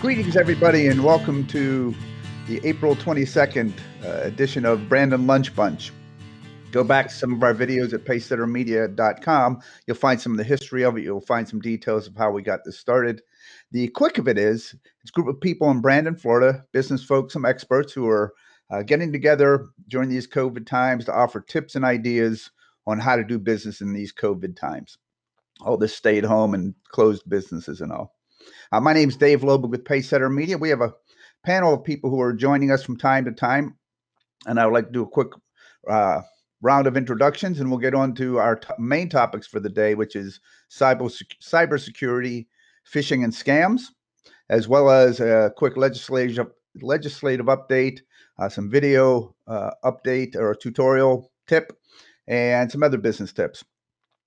Greetings, everybody, and welcome to the April 22nd edition of Brandon Lunch Bunch. Go back to some of our videos at PacesetterMedia.com. You'll find some of the history of it. You'll find some details of how we got this started. The quick of it is, it's a group of people in Brandon, Florida, business folks, some experts who are getting together during these COVID times to offer tips and ideas on how to do business in these COVID times. All this stay at home and closed businesses and all. My name is Dave Loebig with Pacesetter Media. We have a panel of people who are joining us from time to time, and I would like to do a quick round of introductions, and we'll get on to our main topics for the day, which is cybersecurity, phishing, and scams, as well as a quick legislative update, some video update or a tutorial tip, and some other business tips.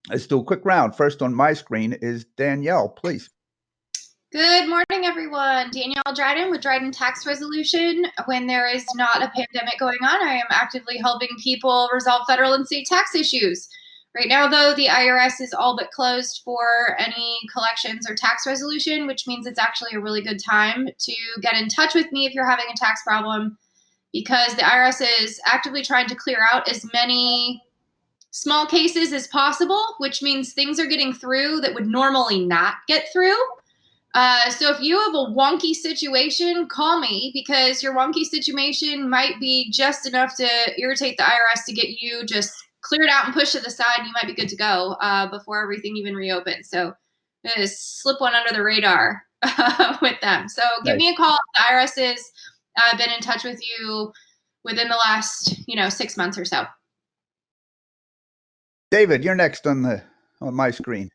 Let's do a quick round. First on my screen is Danielle, please. Good morning, everyone. Danielle Dryden with Dryden Tax Resolution. When there is not a pandemic going on, I am actively helping people resolve federal and state tax issues. Right now, though, the IRS is all but closed for any collections or tax resolution, which means it's actually a really good time to get in touch with me if you're having a tax problem, because the IRS is actively trying to clear out as many small cases as possible, which means things are getting through that would normally not get through. So if you have a wonky situation, call me, because your wonky situation might be just enough to irritate the IRS to get you just cleared out and pushed to the side. And you might be good to go before everything even reopens. So just slip one under the radar with them. So give me a call. The IRS has been in touch with you within the last 6 months or so. David, you're next on my screen.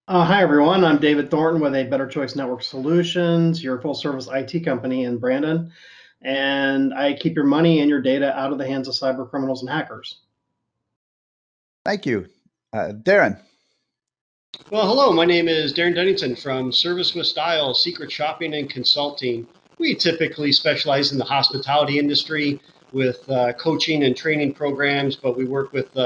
Hi, everyone. I'm David Thornton with a Better Choice Network Solutions, your full-service IT company in Brandon, and I keep your money and your data out of the hands of cyber criminals and hackers. Thank you. Darren. Well, hello. My name is Darren Denington from Service with Style, Secret Shopping and Consulting. We typically specialize in the hospitality industry with coaching and training programs, but we work with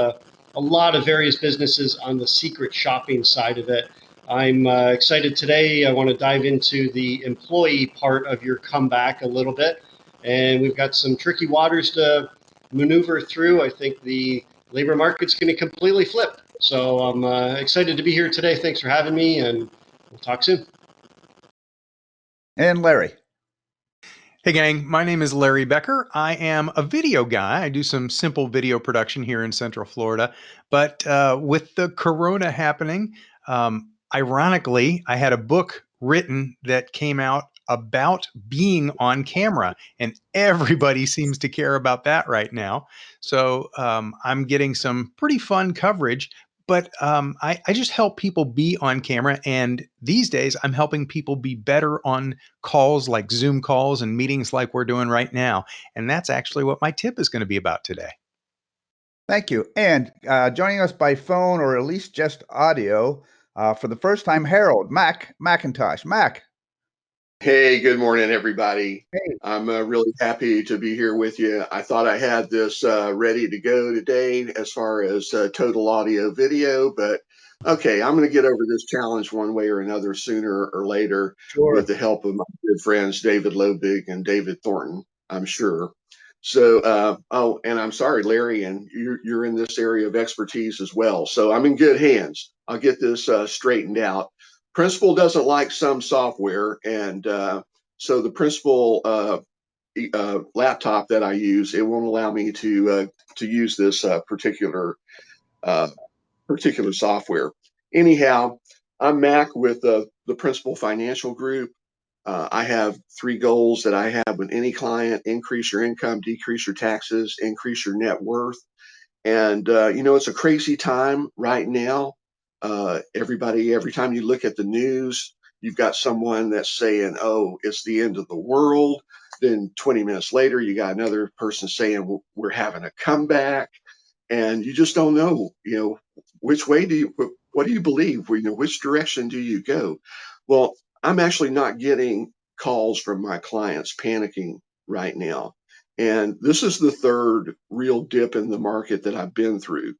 a lot of various businesses on the secret shopping side of it. I'm excited today. I want to dive into the employee part of your comeback a little bit. And we've got some tricky waters to maneuver through. I think the labor market's going to completely flip. So I'm excited to be here today. Thanks for having me, and we'll talk soon. And Larry. Hey gang, my name is Laurie Becker. I am a video guy. I do some simple video production here in Central Florida. But with the corona happening, ironically, I had a book written that came out about being on camera, and everybody seems to care about that right now. So I'm getting some pretty fun coverage. But I just help people be on camera. And these days, I'm helping people be better on calls like Zoom calls and meetings like we're doing right now. And that's actually what my tip is going to be about today. Thank you. And joining us by phone, or at least just audio, for the first time, Harold McIntosh. Mac. Hey, good morning, everybody. Hey. I'm really happy to be here with you. I thought I had this ready to go today as far as total audio video, but okay, I'm going to get over this challenge one way or another sooner or later. Sure. With the help of my good friends, David Loebig and David Thornton, I'm sure. So, oh, and I'm sorry, Larry, and you're in this area of expertise as well. So I'm in good hands. I'll get this straightened out. Principal doesn't like some software, and so the Principal laptop that I use, it won't allow me to use this particular software. Anyhow, I'm Mac with the Principal Financial Group. I have 3 goals that I have with any client: increase your income, decrease your taxes, increase your net worth. And it's a crazy time right now. Everybody, every time you look at the news, you've got someone that's saying, oh, it's the end of the world. Then 20 minutes later, you got another person saying, well, we're having a comeback. And you just don't know, which way what do you believe? Which direction do you go? Well, I'm actually not getting calls from my clients panicking right now. And this is the third real dip in the market that I've been through.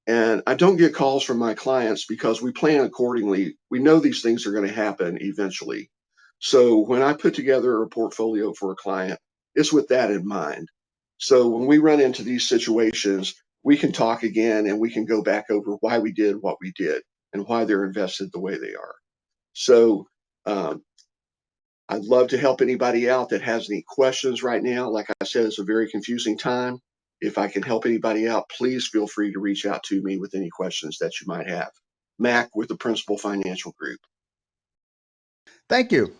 And I don't get calls from my clients because we plan accordingly. We know these things are going to happen eventually. So when I put together a portfolio for a client, it's with that in mind. So when we run into these situations, we can talk again and we can go back over why we did what we did and why they're invested the way they are. So I'd love to help anybody out that has any questions right now. Like I said, it's a very confusing time. If I can help anybody out, please feel free to reach out to me with any questions that you might have. Mac with the Principal Financial Group. Thank you.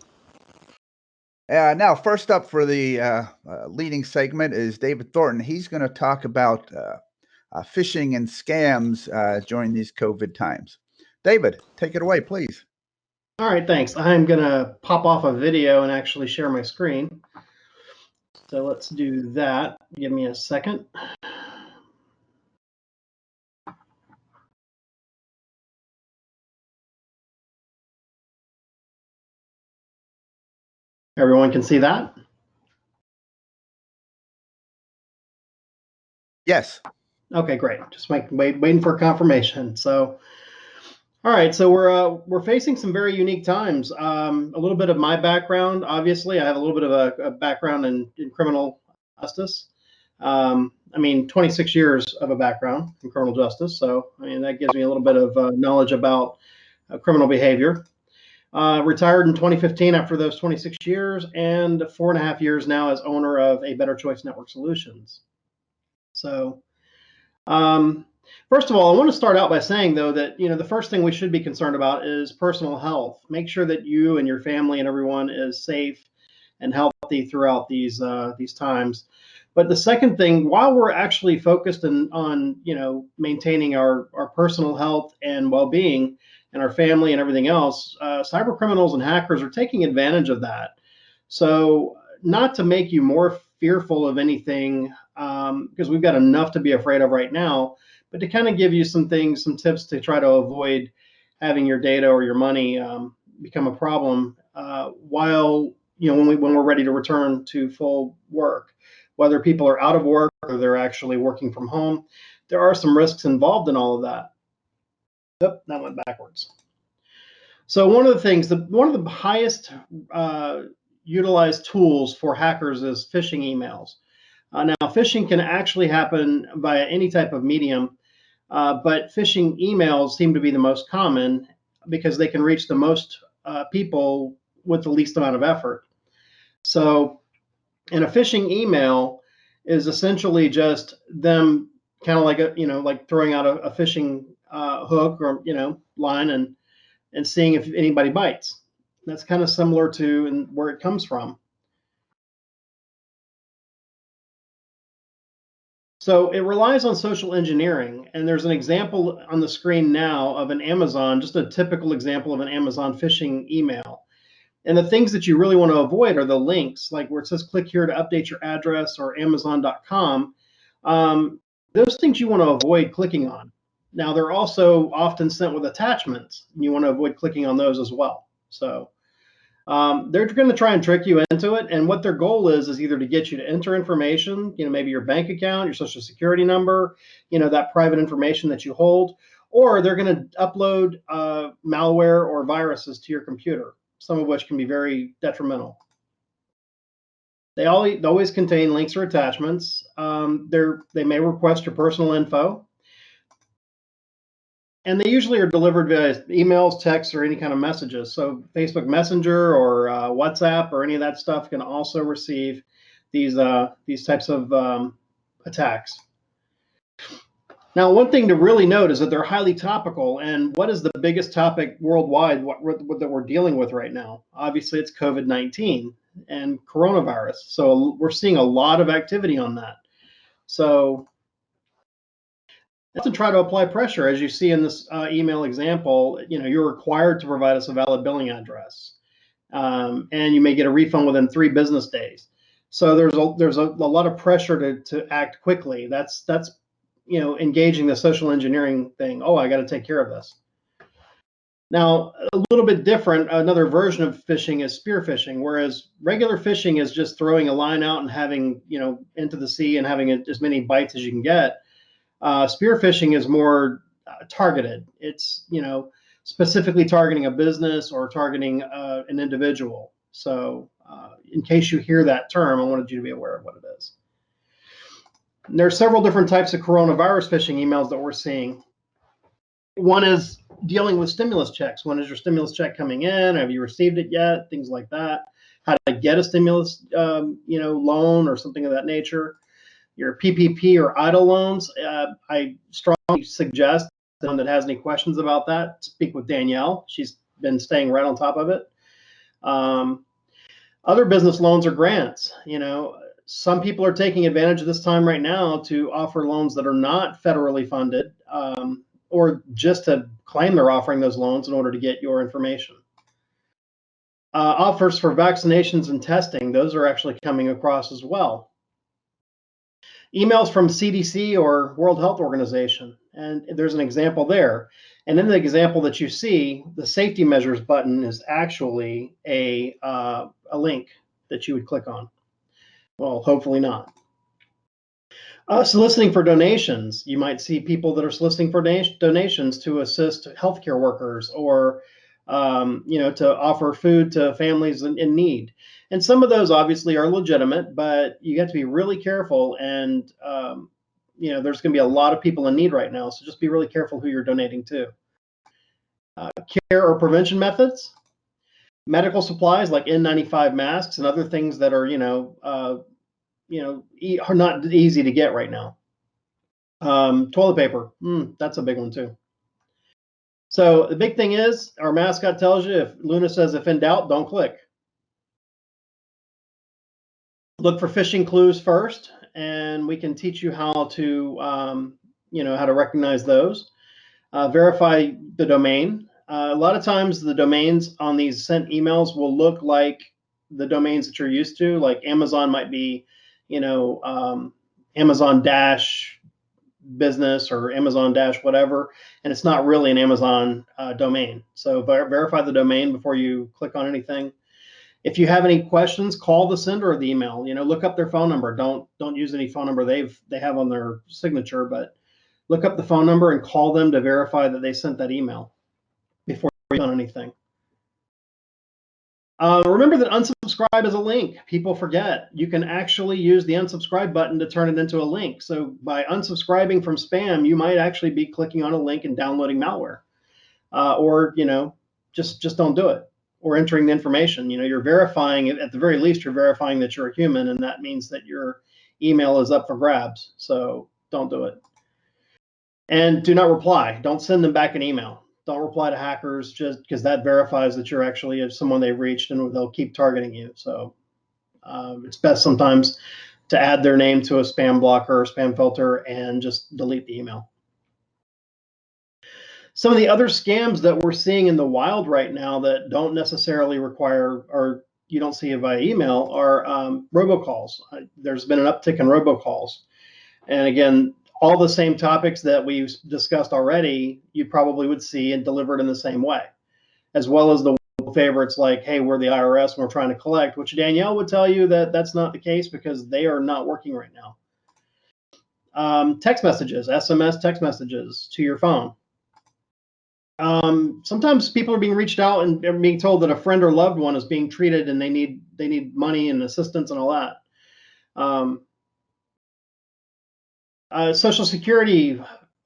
Now, first up for the leading segment is David Thornton. He's going to talk about phishing and scams during these COVID times. David, take it away, please. All right, thanks. I'm going to pop off a video and actually share my screen. So let's do that. Give me a second. Everyone can see that? Yes. Okay, great. Just waiting for confirmation. So, all right. So we're facing some very unique times. A little bit of my background. Obviously, I have a little bit of a background in criminal justice. I mean, 26 years of a background in criminal justice. So, I mean, that gives me a little bit of knowledge about criminal behavior. Retired in 2015 after those 26 years, and 4.5 years now as owner of a Better Choice Network Solutions. So, first of all, I want to start out by saying, though, that the first thing we should be concerned about is personal health. Make sure that you and your family and everyone is safe and healthy throughout these times. But the second thing, while we're actually focused on maintaining our personal health and well-being and our family and everything else, cyber criminals and hackers are taking advantage of that. So, not to make you more fearful of anything, because we've got enough to be afraid of right now, but to kind of give you some tips to try to avoid having your data or your money become a problem while when we're ready to return to full work. Whether people are out of work or they're actually working from home, there are some risks involved in all of that. Yep, that went backwards. So one of the things, one of the highest utilized tools for hackers is phishing emails. Now, phishing can actually happen via any type of medium, but phishing emails seem to be the most common because they can reach the most people with the least amount of effort. So, and a phishing email is essentially just them kind of like throwing out a phishing hook or line and seeing if anybody bites. That's kind of similar to where it comes from. So it relies on social engineering, and there's an example on the screen now of an Amazon, just a typical example of an Amazon phishing email. And the things that you really want to avoid are the links, like where it says click here to update your address or Amazon.com. Those things you want to avoid clicking on. Now, they're also often sent with attachments, and you want to avoid clicking on those as well. So they're going to try and trick you into it, and what their goal is either to get you to enter information, maybe your bank account, your social security number, that private information that you hold, or they're going to upload malware or viruses to your computer, some of which can be very detrimental. They always contain links or attachments. They may request your personal info. And they usually are delivered via emails, texts, or any kind of messages. So Facebook Messenger or WhatsApp or any of that stuff can also receive these types of attacks. Now, one thing to really note is that they're highly topical. And what is the biggest topic worldwide that we're dealing with right now? Obviously, it's COVID-19 and coronavirus. So we're seeing a lot of activity on that. So to try to apply pressure, as you see in this email example, you're required to provide us a valid billing address, and you may get a refund within 3 business days. So there's a lot of pressure to act quickly. That's engaging the social engineering thing. Oh, I got to take care of this. Now, a little bit different, another version of phishing is spear phishing, whereas regular phishing is just throwing a line out and having into the sea and having as many bites as you can get. Spear phishing is more targeted. It's specifically targeting a business or targeting an individual. So in case you hear that term, I wanted you to be aware of what it is. And there are several different types of coronavirus phishing emails that we're seeing. One is dealing with stimulus checks. When is your stimulus check coming in? Have you received it yet? Things like that. How to get a stimulus, loan or something of that nature. Your PPP or EIDL loans. I strongly suggest anyone that has any questions about that, speak with Danielle. She's been staying right on top of it. Other business loans or grants. Some people are taking advantage of this time right now to offer loans that are not federally funded, or just to claim they're offering those loans in order to get your information. Offers for vaccinations and testing, those are actually coming across as well. Emails from CDC or World Health Organization, and there's an example there. And in the example that you see, the safety measures button is actually a link that you would click on. Well, hopefully not. Soliciting for donations. You might see people that are soliciting for donations to assist healthcare workers or, to offer food to families in need. And some of those obviously are legitimate, but you have to be really careful. And, there's going to be a lot of people in need right now. So just be really careful who you're donating to. Care or prevention methods. Medical supplies like N95 masks and other things that are, are not easy to get right now. Toilet paper, that's a big one too. So the big thing is, our mascot tells you, if Luna says, if in doubt, don't click. Look for phishing clues first, and we can teach you how to, how to recognize those. Verify the domain. A lot of times the domains on these sent emails will look like the domains that you're used to, like Amazon might be, Amazon dash business or Amazon dash whatever, and it's not really an Amazon domain. So verify the domain before you click on anything. If you have any questions, call the sender of the email. Look up their phone number. Don't use any phone number they have on their signature, but look up the phone number and call them to verify that they sent that email before you click on anything. Remember that unsubscribe is a link. People forget. You can actually use the unsubscribe button to turn it into a link. So by unsubscribing from spam, you might actually be clicking on a link and downloading malware. Or just don't do it. Or entering the information. You're verifying it. At the very least, you're verifying that you're a human, and that means that your email is up for grabs. So don't do it. And do not reply. Don't send them back an email. Don't reply to hackers, just because that verifies that you're actually someone they've reached, and they'll keep targeting you. So it's best sometimes to add their name to a spam blocker or spam filter and just delete the email. Some of the other scams that we're seeing in the wild right now that don't necessarily require, or you don't see it via email, are robocalls. There's been an uptick in robocalls. And again, all the same topics that we've discussed already, you probably would see and delivered in the same way, as well as the favorites like, hey, we're the IRS and we're trying to collect, which Danielle would tell you that that's not the case because they are not working right now. Text messages, SMS text messages to your phone. Sometimes people are being reached out and being told that a friend or loved one is being treated and they need money and assistance and all that. Social Security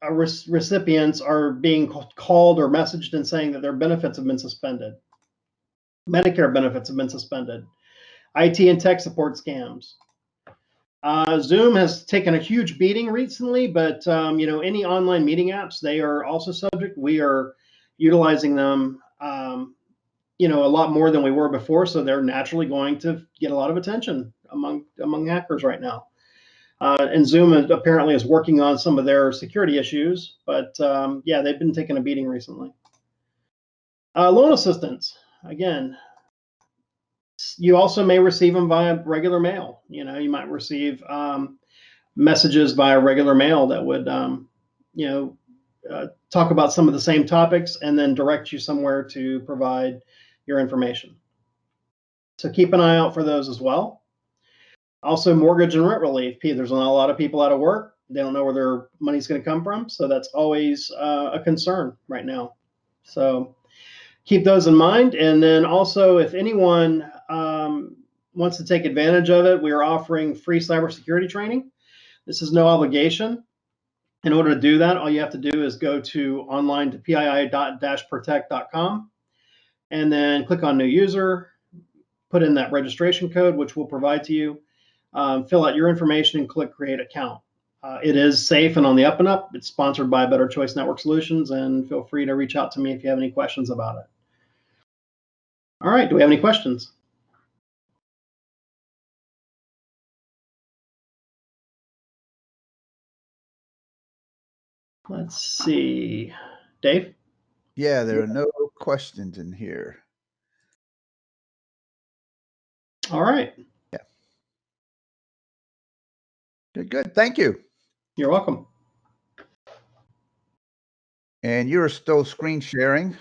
recipients are being called or messaged and saying that their benefits have been suspended. Medicare benefits have been suspended. IT and tech support scams. Zoom has taken a huge beating recently, but any online meeting apps, they are also subject. We are utilizing them, a lot more than we were before, so they're naturally going to get a lot of attention among hackers right now. And Zoom apparently is working on some of their security issues, but they've been taking a beating recently. Loan assistance, again, you also may receive them via regular mail. You might receive messages via regular mail that would, talk about some of the same topics and then direct you somewhere to provide your information. So keep an eye out for those as well. Also, mortgage and rent relief. There's not a lot of people out of work. They don't know where their money's going to come from. So that's always a concern right now. So keep those in mind. And then also, if anyone wants to take advantage of it, we are offering free cybersecurity training. This is no obligation. In order to do that, all you have to do is go to online to pii.protect.com and then click on new user, put in that registration code, which we'll provide to you, fill out your information and click create account. It is safe and on the up and up. It's sponsored by Better Choice Network Solutions, and feel free to reach out to me if you have any questions about it. All right, do we have any questions? Let's see. Dave? Yeah, there are no questions in here. All right. Yeah. Good. Thank you. You're welcome. And you're still screen sharing?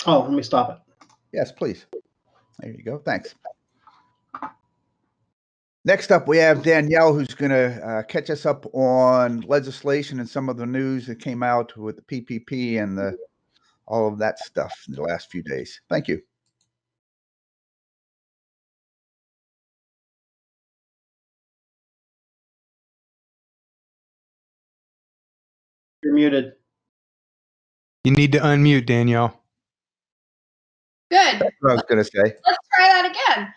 Oh, let me stop it. Yes, please. There you go. Thanks. Next up, we have Danielle, who's going to catch us up on legislation and some of the news that came out with the PPP and all of that stuff in the last few days. Thank you. You're muted. You need to unmute, Danielle. Good. That's what I was going to say. Let's try that again.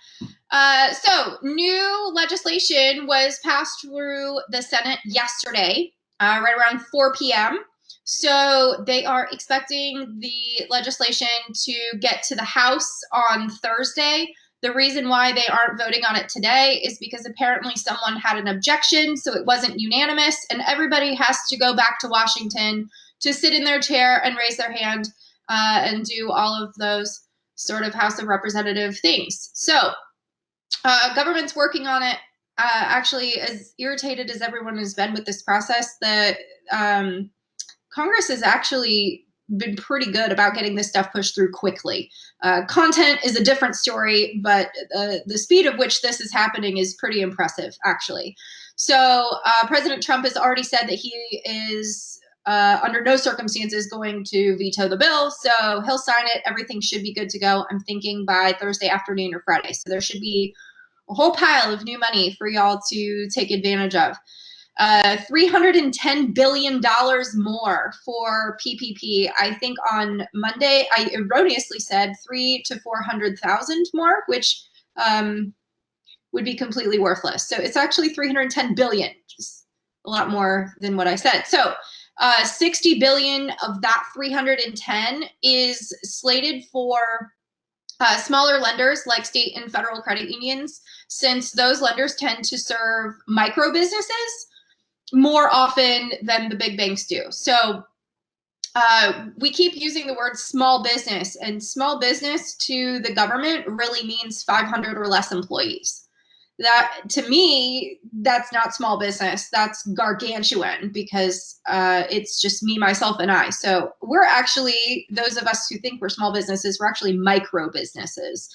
So new legislation was passed through the Senate yesterday, right around 4 p.m. So they are expecting the legislation to get to the House on Thursday. The reason why they aren't voting on it today is because apparently someone had an objection, so it wasn't unanimous, and everybody has to go back to Washington to sit in their chair and raise their hand and do all of those sort of House of Representative things. So government's working on it. Actually, as irritated as everyone has been with this process, the Congress has actually been pretty good about getting this stuff pushed through quickly. Content is a different story, but the speed of which this is happening is pretty impressive, actually. So President Trump has already said that he is under no circumstances going to veto the bill. So he'll sign it. Everything should be good to go. I'm thinking by Thursday afternoon or Friday. So there should be a whole pile of new money for y'all to take advantage of. $310 billion more for PPP. I think on Monday, I erroneously said 300,000 to 400,000 more, which would be completely worthless. So it's actually 310 billion, just a lot more than what I said. So 60 billion of that 310 is slated for smaller lenders like state and federal credit unions, since those lenders tend to serve micro businesses more often than the big banks do. So we keep using the word small business, and small business to the government really means 500 or less employees. That, to me, that's not small business. That's gargantuan, because it's just me, myself, and I. So we're actually, those of us who think we're small businesses, we're actually micro businesses,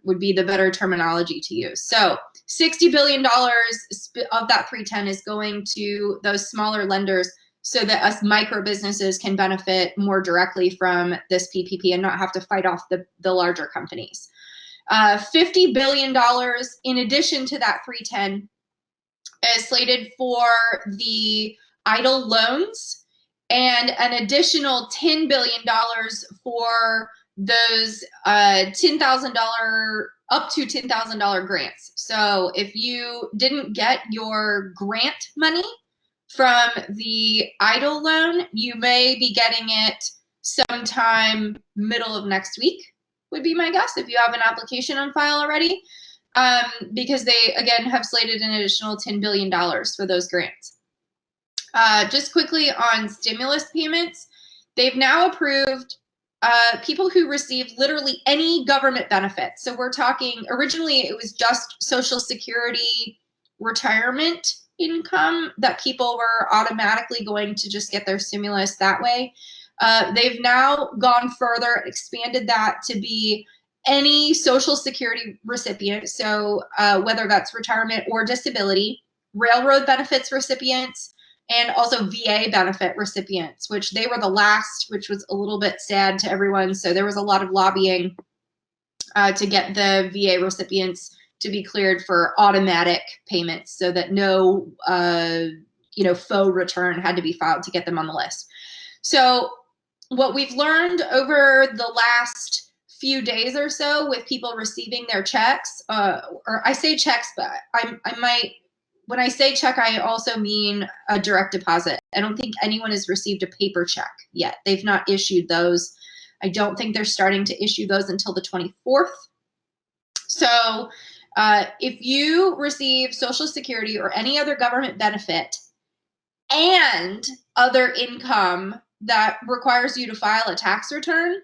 would be the better terminology to use. So $60 billion of that 310 is going to those smaller lenders, so that us micro businesses can benefit more directly from this PPP and not have to fight off the larger companies. $50 billion in addition to that 310 is slated for the idle loans, and an additional $10 billion for those $10,000 up to $10,000 grants. So if you didn't get your grant money from the idle loan, you may be getting it sometime middle of next week, would be my guess, if you have an application on file already, because they, again, have slated an additional $10 billion for those grants. Just quickly on stimulus payments, they've now approved people who receive literally any government benefit. So we're talking, originally it was just Social Security retirement income that people were automatically going to just get their stimulus that way. They've now gone further, expanded that to be any Social Security recipient. So whether that's retirement or disability, railroad benefits recipients, and also VA benefit recipients, which they were the last, which was a little bit sad to everyone. So there was a lot of lobbying to get the VA recipients to be cleared for automatic payments so that no faux return had to be filed to get them on the list. So what we've learned over the last few days or so with people receiving their checks, or I say checks, but when I say check, I also mean a direct deposit. I don't think anyone has received a paper check yet. They've not issued those. I don't think they're starting to issue those until the 24th. So if you receive Social Security or any other government benefit and other income that requires you to file a tax return,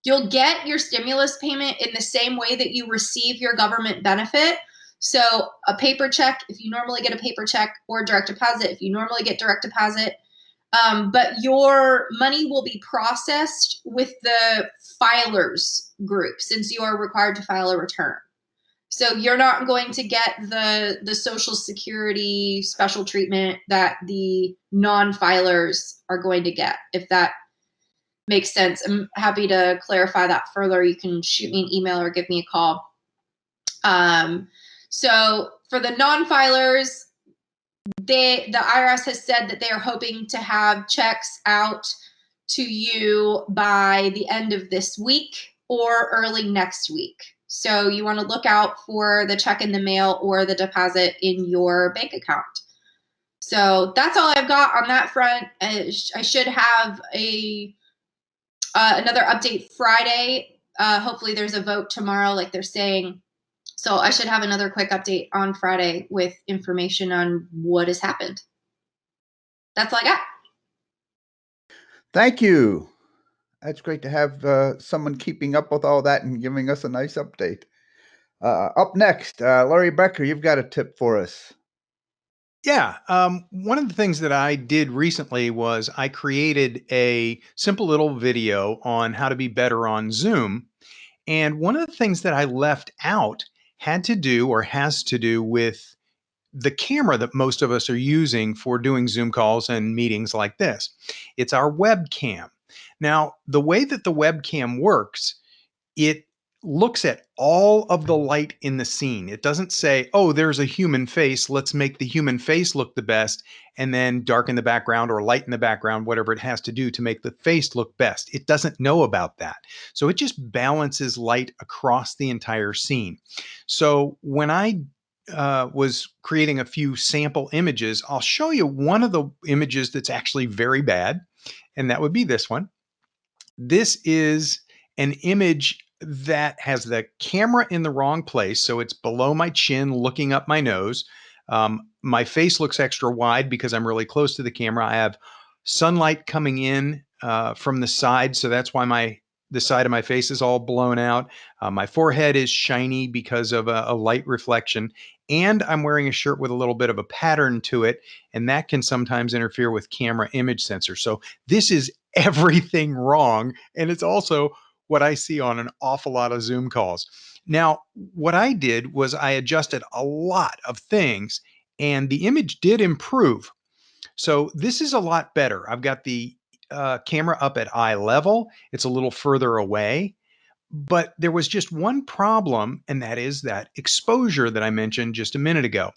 you'll get your stimulus payment in the same way that you receive your government benefit. So a paper check, if you normally get a paper check, or direct deposit, if you normally get direct deposit, but your money will be processed with the filers group since you are required to file a return. So you're not going to get the Social Security special treatment that the non-filers are going to get, if that makes sense. I'm happy to clarify that further. You can shoot me an email or give me a call. So for the non-filers, the IRS has said that they are hoping to have checks out to you by the end of this week or early next week. So you want to look out for the check in the mail or the deposit in your bank account. So that's all I've got on that front. I should have another update Friday. Hopefully there's a vote tomorrow, like they're saying. So I should have another quick update on Friday with information on what has happened. That's all I got. Thank you. That's great to have someone keeping up with all that and giving us a nice update. Up next, Laurie Becker, you've got a tip for us. Yeah. One of the things that I did recently was I created a simple little video on how to be better on Zoom. And one of the things that I left out had to do or has to do with the camera that most of us are using for doing Zoom calls and meetings like this. It's our webcam. Now, the way that the webcam works, it looks at all of the light in the scene. It doesn't say, oh, there's a human face, let's make the human face look the best, and then darken the background or lighten the background, whatever it has to do to make the face look best. It doesn't know about that. So it just balances light across the entire scene. So when I was creating a few sample images, I'll show you one of the images that's actually very bad, and that would be this one. This is an image that has the camera in the wrong place. So it's below my chin, looking up my nose. My face looks extra wide because I'm really close to the camera. I have sunlight coming in from the side. So that's why the side of my face is all blown out. My forehead is shiny because of a light reflection. And I'm wearing a shirt with a little bit of a pattern to it. And that can sometimes interfere with camera image sensor. So this is everything wrong. And it's also what I see on an awful lot of Zoom calls. Now, what I did was I adjusted a lot of things and the image did improve. So this is a lot better. I've got the camera up at eye level. It's a little further away. But there was just one problem, and that is that exposure that I mentioned just a minute ago.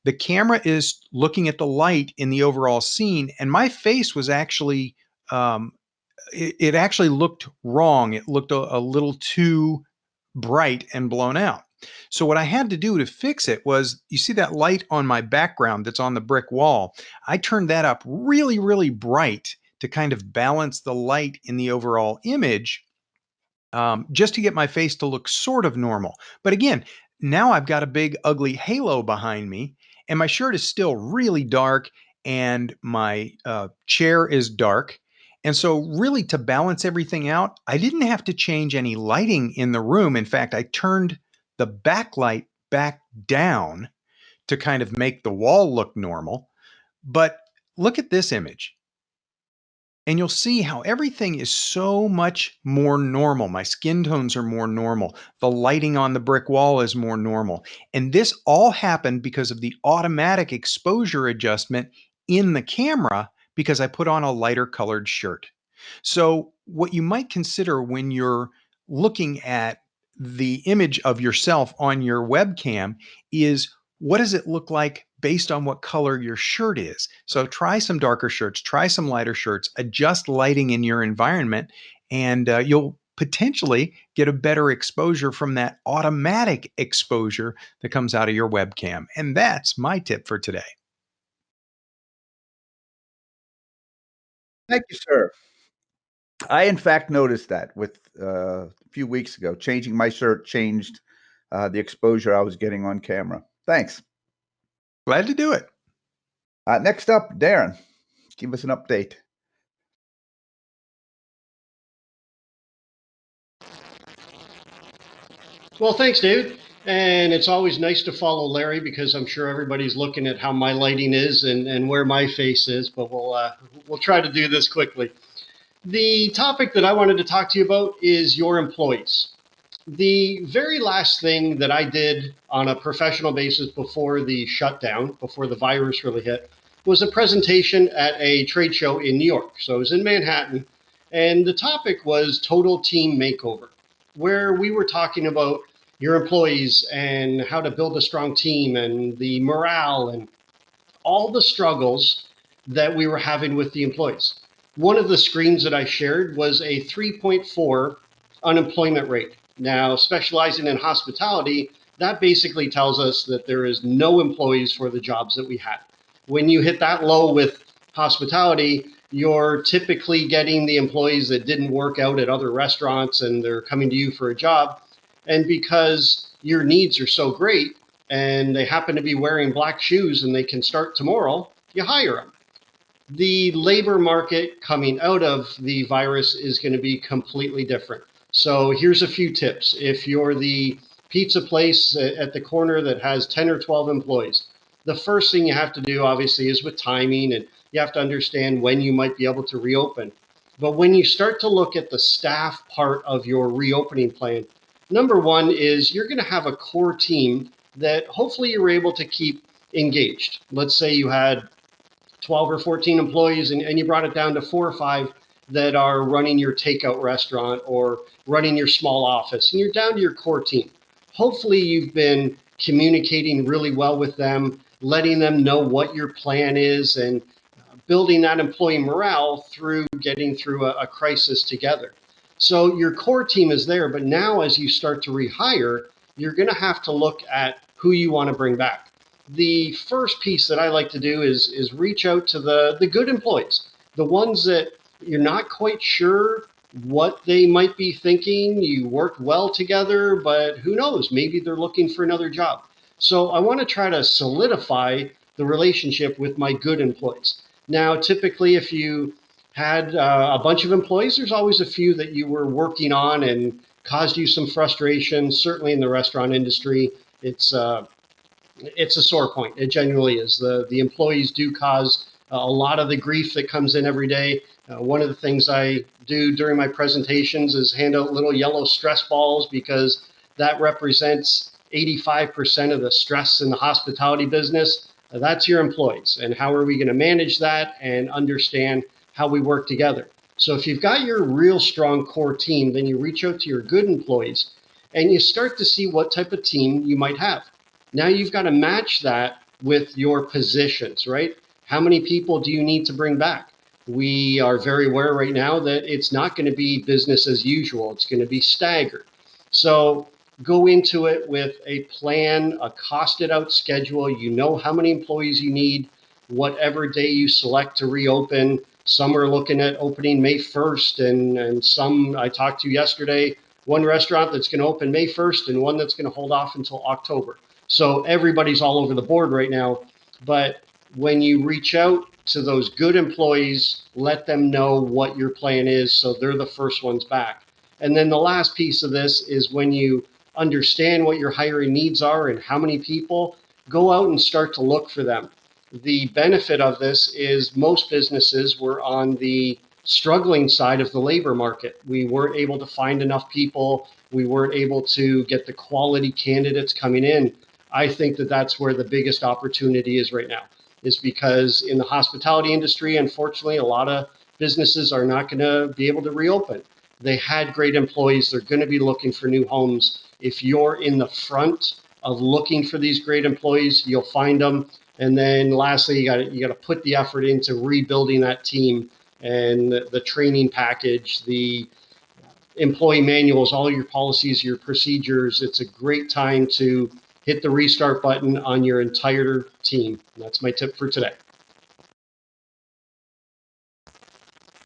The camera is looking at the light in the overall scene, and my face was actually, it actually looked wrong. It looked a little too bright and blown out. So what I had to do to fix it was, you see that light on my background that's on the brick wall? I turned that up really, really bright to kind of balance the light in the overall image. Just to get my face to look sort of normal. But again, now I've got a big ugly halo behind me and my shirt is still really dark and my chair is dark. And so really, to balance everything out, I didn't have to change any lighting in the room. In fact, I turned the backlight back down to kind of make the wall look normal. But look at this image. And you'll see how everything is so much more normal. My skin tones are more normal. The lighting on the brick wall is more normal. And this all happened because of the automatic exposure adjustment in the camera because I put on a lighter colored shirt. So what you might consider when you're looking at the image of yourself on your webcam is, what does it look like based on what color your shirt is? So try some darker shirts, try some lighter shirts, adjust lighting in your environment, and you'll potentially get a better exposure from that automatic exposure that comes out of your webcam. And that's my tip for today. Thank you, sir. I, in fact, noticed that with a few weeks ago, changing my shirt changed the exposure I was getting on camera. Thanks. Glad to do it. Next up, Darren, give us an update. Well, thanks, David. And it's always nice to follow Larry because I'm sure everybody's looking at how my lighting is and where my face is, but we'll try to do this quickly. The topic that I wanted to talk to you about is your employees. The very last thing that I did on a professional basis before the shutdown, before the virus really hit, was a presentation at a trade show in New York. So I was in Manhattan, and the topic was Total Team Makeover, where we were talking about your employees and how to build a strong team and the morale and all the struggles that we were having with the employees. One of the screens that I shared was a 3.4 unemployment rate. Now, specializing in hospitality, that basically tells us that there is no employees for the jobs that we had. When you hit that low with hospitality, you're typically getting the employees that didn't work out at other restaurants and they're coming to you for a job. And because your needs are so great and they happen to be wearing black shoes and they can start tomorrow, you hire them. The labor market coming out of the virus is going to be completely different. So here's a few tips. If you're the pizza place at the corner that has 10 or 12 employees, the first thing you have to do obviously is with timing, and you have to understand when you might be able to reopen. But when you start to look at the staff part of your reopening plan, number one is you're going to have a core team that hopefully you're able to keep engaged. Let's say you had 12 or 14 employees and you brought it down to 4 or 5 that are running your takeout restaurant or running your small office, and you're down to your core team. Hopefully you've been communicating really well with them, letting them know what your plan is, and building that employee morale through getting through a crisis together. So your core team is there, but now as you start to rehire, you're going to have to look at who you want to bring back. The first piece that I like to do is reach out to the good employees, the ones that you're not quite sure what they might be thinking. You worked well together, but who knows? Maybe they're looking for another job. So I want to try to solidify the relationship with my good employees. Now, typically, if you had a bunch of employees, there's always a few that you were working on and caused you some frustration. Certainly in the restaurant industry, it's a sore point. It genuinely is. The employees do cause a lot of the grief that comes in every day. One of the things I do during my presentations is hand out little yellow stress balls because that represents 85% of the stress in the hospitality business. That's your employees. And how are we going to manage that and understand how we work together? So if you've got your real strong core team, then you reach out to your good employees and you start to see what type of team you might have. Now you've got to match that with your positions, right? How many people do you need to bring back? We are very aware right now that it's not going to be business as usual. It's going to be staggered. So go into it with a plan, a costed out schedule. You know how many employees you need, whatever day you select to reopen. Some are looking at opening May 1st, and some I talked to yesterday, one restaurant that's going to open May 1st and one that's going to hold off until October. So everybody's all over the board right now. But when you reach out to those good employees, let them know what your plan is so they're the first ones back. And then the last piece of this is when you understand what your hiring needs are and how many people, go out and start to look for them. The benefit of this is most businesses were on the struggling side of the labor market. We weren't able to find enough people. We weren't able to get the quality candidates coming in. I think that that's where the biggest opportunity is right now. is because in the hospitality industry, unfortunately, a lot of businesses are not going to be able to reopen. They had great employees. They're going to be looking for new homes. If you're in the front of looking for these great employees, you'll find them. And then lastly, you got to put the effort into rebuilding that team and the training package, the employee manuals, all your policies, your procedures. It's a great time to hit the restart button on your entire team. And that's my tip for today.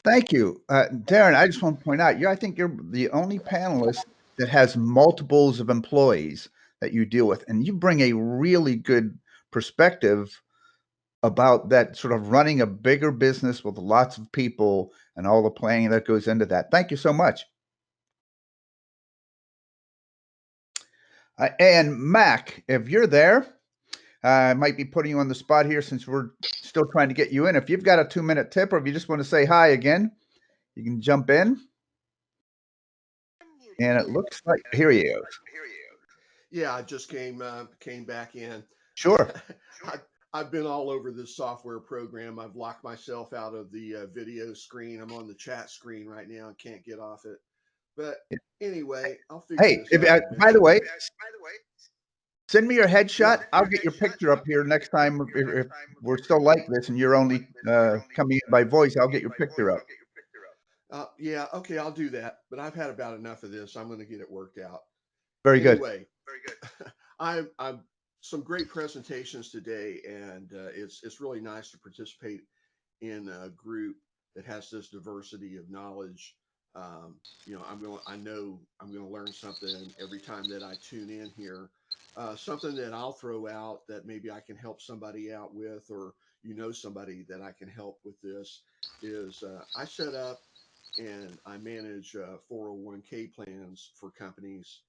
Thank you. Darren, I just want to point out, I think you're the only panelist that has multiples of employees that you deal with, and you bring a really good perspective about that sort of running a bigger business with lots of people and all the planning that goes into that. Thank you so much. And Mac, if you're there, I might be putting you on the spot here since we're still trying to get you in. If you've got a 2-minute tip, or if you just want to say hi again, you can jump in. And it looks like here he is. Yeah, I just came back in. Sure. I've been all over this software program. I've locked myself out of the video screen. I'm on the chat screen right now and can't get off it. But anyway, I'll figure Hey, this out. by the way, send me your headshot. I'll get your picture up here next time. If we're still like this and you're only coming in by voice, I'll get your picture up. Yeah, okay, I'll do that. But I've had about enough of this. I'm going to get it worked out. Very good. Anyway, very good. I'm some great presentations today, and it's really nice to participate in a group that has this diversity of knowledge. I know I'm going to learn something every time that I tune in here. Something that I'll throw out that maybe I can help somebody out with, or somebody that I can help with this is I set up and I manage 401k plans for companies.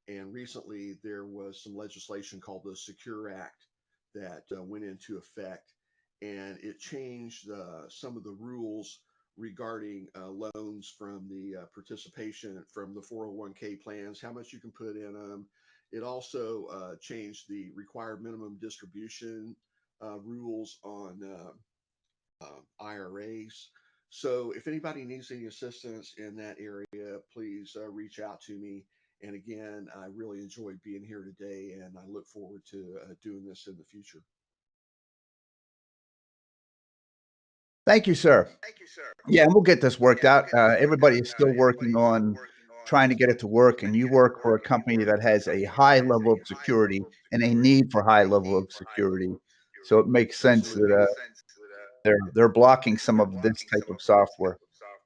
And recently there was some legislation called the Secure Act that went into effect, and it changed some of the rules regarding loans from the participation from the 401k plans, how much you can put in them. It also changed the required minimum distribution rules on IRAs. So if anybody needs any assistance in that area, please reach out to me. And again, I really enjoyed being here today, and I look forward to doing this in the future. Thank you, sir. Yeah, we'll get this worked out. Everybody is still working on trying to get it to work, and you work for a company that has a high level of security and a need for high level of security. So it makes sense that they're blocking some of this type of software.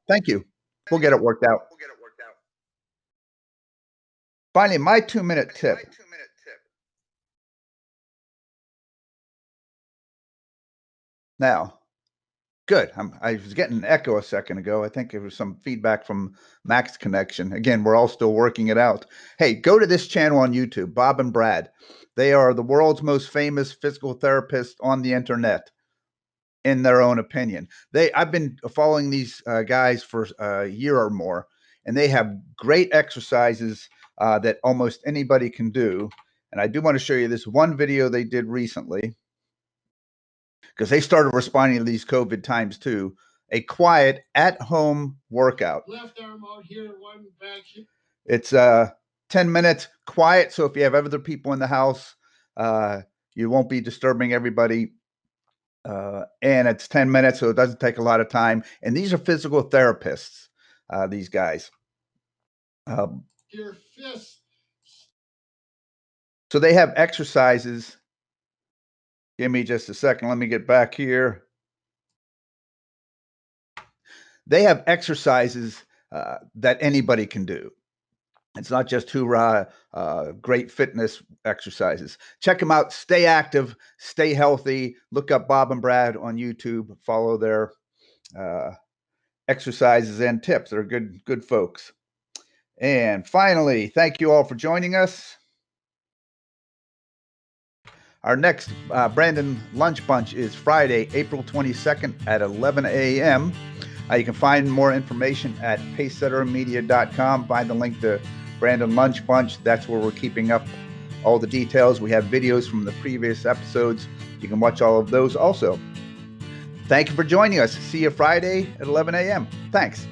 Thank you. We'll get it worked out. Finally, my 2-minute tip. Now, good. I was getting an echo a second ago. I think it was some feedback from Mac's connection. Again, we're all still working it out. Hey, go to this channel on YouTube, Bob and Brad. They are the world's most famous physical therapists on the internet, in their own opinion. I've been following these guys for a year or more, and they have great exercises that almost anybody can do. And I do want to show you this one video they did recently, because they started responding to these COVID times too. A quiet at-home workout. Left arm out here, one back here. It's 10 minutes quiet, so if you have other people in the house, you won't be disturbing everybody. And it's 10 minutes, so it doesn't take a lot of time. And these are physical therapists, these guys. Your fist. So they have exercises. Give me just a second. Let me get back here. They have exercises that anybody can do. It's not just hoorah, great fitness exercises. Check them out. Stay active, stay healthy. Look up Bob and Brad on YouTube. Follow their exercises and tips. They're good folks. And finally, thank you all for joining us. Our next Brandon Lunch Bunch is Friday, April 22nd at 11 a.m. You can find more information at pacesettermedia.com. Find the link to Brandon Lunch Bunch. That's where we're keeping up all the details. We have videos from the previous episodes. You can watch all of those also. Thank you for joining us. See you Friday at 11 a.m. Thanks.